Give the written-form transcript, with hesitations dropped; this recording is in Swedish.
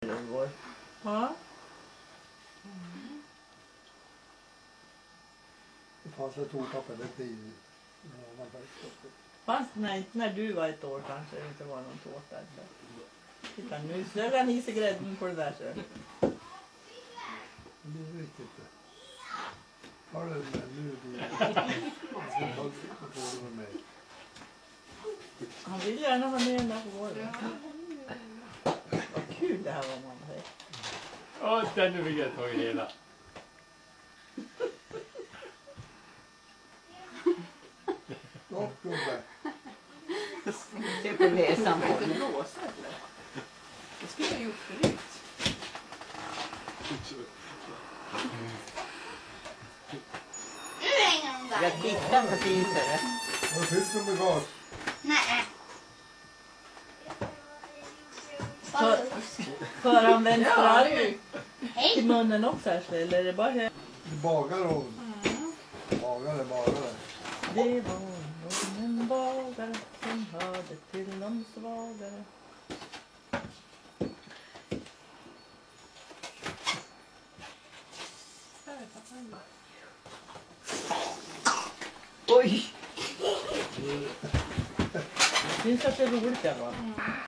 Ja. Det fanns ett tårta eller tid. Fanns när du var ett år kanske det inte var någon tårta. Titta nu släller han i sig grädden på det där så. Det är riktigt det. Har du med nu? Han vill gärna vara med där på gården. Vad kul det här var man säger. Ja, den vill jag ta i hela. Stopp gubbe. Se på näsan på Det den. blåser eller? Det skulle jag gjort förut. Jag tittar på tider. Vad finns det med gas? Nej. För han vänstrar i Hej. munnen också eller är det bara här? Bagare hon. Bagare. Det var nog en bagare som hörde till de svagare. Oj! Syns att det är roligt i alla fall.